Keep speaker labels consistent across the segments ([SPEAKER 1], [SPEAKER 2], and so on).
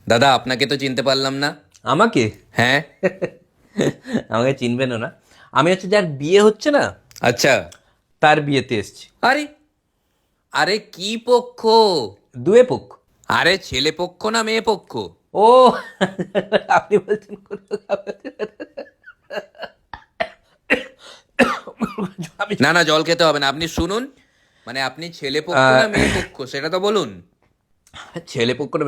[SPEAKER 1] দাদা আপনাকে তো চিনতে পারলাম না।
[SPEAKER 2] আমাকে?
[SPEAKER 1] হ্যাঁ।
[SPEAKER 2] আমাকে চিনবেনও না। আমি হচ্ছে যার বিয়ে হচ্ছে না,
[SPEAKER 1] আচ্ছা।
[SPEAKER 2] তার বিয়েতে এসেছি।
[SPEAKER 1] আরে, আরে কি পক্ষ?
[SPEAKER 2] দুয়ে পক্ষ।
[SPEAKER 1] আরে ছেলে পক্ষ না মেয়ে পক্ষ?
[SPEAKER 2] ও আপনি বলছেন
[SPEAKER 1] না না, জল খেতে হবে না, আপনি শুনুন। মানে আপনি ছেলে পক্ষ না মেয়ে পক্ষ সেটা তো বলুন।
[SPEAKER 2] ছেলে পক্ষ না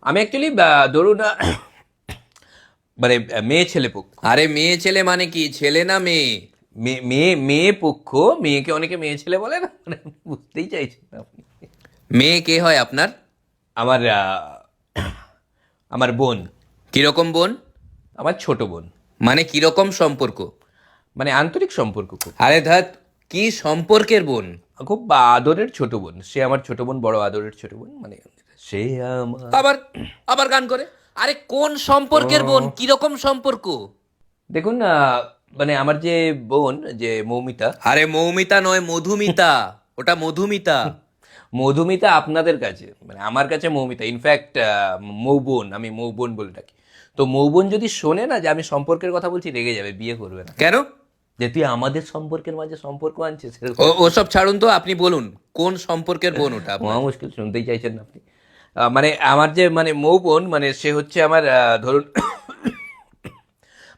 [SPEAKER 2] আমি অ্যাকচুয়ালি ধরুন মানে মেয়ে ছেলে পক্ষ।
[SPEAKER 1] আরে মেয়ে ছেলে মানে কি, ছেলে না মেয়ে?
[SPEAKER 2] মেয়ে মেয়ে মেয়ে পক্ষ। মেয়েকে অনেকে মেয়ে ছেলে বলে না, মানে বুঝতেই চাইছেন না আপনি।
[SPEAKER 1] মেয়ে কে হয় আপনার?
[SPEAKER 2] আমার আমার বোন।
[SPEAKER 1] কিরকম বোন?
[SPEAKER 2] আমার ছোট বোন।
[SPEAKER 1] মানে কিরকম সম্পর্ক?
[SPEAKER 2] মানে আন্তরিক সম্পর্ক খুব।
[SPEAKER 1] আরে ধ্যাত, কি সম্পর্কের বোন?
[SPEAKER 2] খুব আদরের ছোট বোন। সে আমার ছোট বোন, বড় আদরের ছোট বোন, মানে সে আমার।
[SPEAKER 1] আবার আবার গান করে। আরে কোন সম্পর্কের বোন, কিরকম সম্পর্ক?
[SPEAKER 2] দেখুন মানে আমার যে বোন, যে মৌমিতা।
[SPEAKER 1] আরে মৌমিতা নয়, মধুমিতা। ওটা মধুমিতা।
[SPEAKER 2] মধুমিতা আপনাদের কাছে, মানে আমার কাছে মৌমিতা। ইনফ্যাক্ট মৌবোন, আমি মৌবোন বলে ডাকি। তো মৌবোন যদি শোনে না যে আমি সম্পর্কের কথা বলছি, রেগে যাবে, বিয়ে করবে না।
[SPEAKER 1] কেন?
[SPEAKER 2] যে তুই আমাদের সম্পর্কের মাঝে সম্পর্ক আনছিস,
[SPEAKER 1] ওসব ছাড়ুন তো, আপনি বলুন কোন সম্পর্কের বোন ওটা আপনার?
[SPEAKER 2] মহা মুশকিল, শুনতেই চাইছেন না আপনি। মানে আমার যে মানে মৌবোন, মানে সে হচ্ছে আমার ধরুন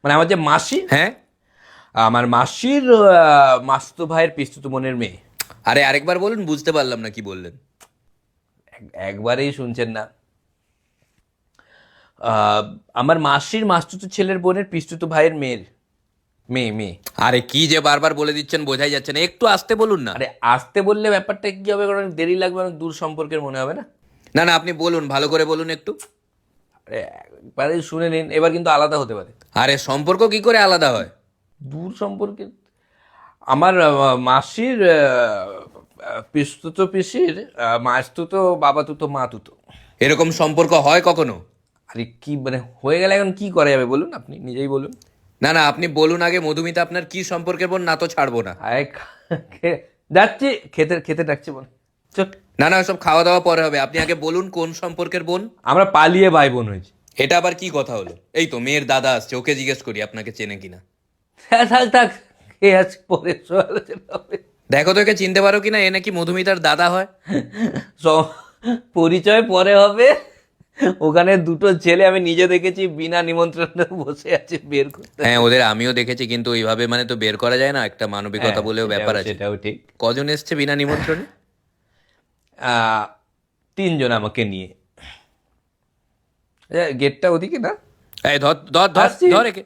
[SPEAKER 2] মানে আমার যে মাসি,
[SPEAKER 1] হ্যাঁ।
[SPEAKER 2] আমার মাসির মাসতো ভাইয়ের পিসতুতো বোনের মেয়ে।
[SPEAKER 1] আরে আরেকবার বলুন, বুঝতে পারলাম না কি বললেন।
[SPEAKER 2] একবারেই শুনছেন না। আহ, আমার মাসির মাসতুতো ছেলের বোনের পিসতুতো ভাইয়ের মেয়ের মেয়ে মেয়ে।
[SPEAKER 1] আরে কি যে বারবার বলে দিচ্ছেন, বোঝাই যাচ্ছে না, একটু আসতে বলুন না।
[SPEAKER 2] আরে আসতে বললে ব্যাপারটা কি হবে, কারণ অনেক দেরি লাগবে, অনেক দূর সম্পর্কের মনে হবে না।
[SPEAKER 1] না না, আপনি বলুন, ভালো করে বলুন একটু।
[SPEAKER 2] আরে একবারে শুনে নিন, এবার কিন্তু আলাদা হতে পারে।
[SPEAKER 1] আরে সম্পর্ক কি করে আলাদা হয়?
[SPEAKER 2] দূর সম্পর্কে আমার মাসির পিসতুতো পিসির মাসতুতো বাবাতুতো মাতুতো।
[SPEAKER 1] এরকম সম্পর্ক হয় কখনো?
[SPEAKER 2] আরে কি মানে হয়ে গেলে এখন কি করা যাবে বলুন, আপনি নিজেই বলুন।
[SPEAKER 1] না না, আপনি বলুন আগে, মধুমিতা আপনার কি সম্পর্কের বোন, না তো ছাড়বো না।
[SPEAKER 2] আরে যাচ্ছি, খেতে খেতে ডাকছে বলে চল।
[SPEAKER 1] না না, সব খাওয়া দাওয়া পরে হবে, আপনি আগে বলুন কোন সম্পর্কের বোন।
[SPEAKER 2] আমরা পালিয়ে ভাই বোন হয়েছি।
[SPEAKER 1] এটা আবার কি কথা হলো? এই তো মেয়ের দাদা আসছে, ওকে জিজ্ঞেস করি আপনাকে চেনে কিনা।
[SPEAKER 2] হ্যাঁ, থাক থাক, কে আছে পরে সব আলোচনা হবে।
[SPEAKER 1] দেখো তো একে চিনতে পারো কিনা, এ নাকি মধুমিতার দাদা হয়।
[SPEAKER 2] পরিচয় পরে হবে। ওখানে দুটো ছেলে আমি নিজে দেখেছি বিনা নিমন্ত্রণে বসে আছে, বের করতে।
[SPEAKER 1] হ্যাঁ, ওদের আমিও দেখেছি, কিন্তু ওইভাবে মানে তো বের করা যায় না, একটা মানবিকতা
[SPEAKER 2] হ্যাঁ,
[SPEAKER 1] বলেও ব্যাপার আছে।
[SPEAKER 2] সেটাও ঠিক।
[SPEAKER 1] কজন এসছে বিনা নিমন্ত্রণে?
[SPEAKER 2] আহ, তিনজন আমাকে নিয়ে। গেটটা ওদিকে না?
[SPEAKER 1] এই ধর ধর ধর
[SPEAKER 2] আসছি।
[SPEAKER 1] ধর একে।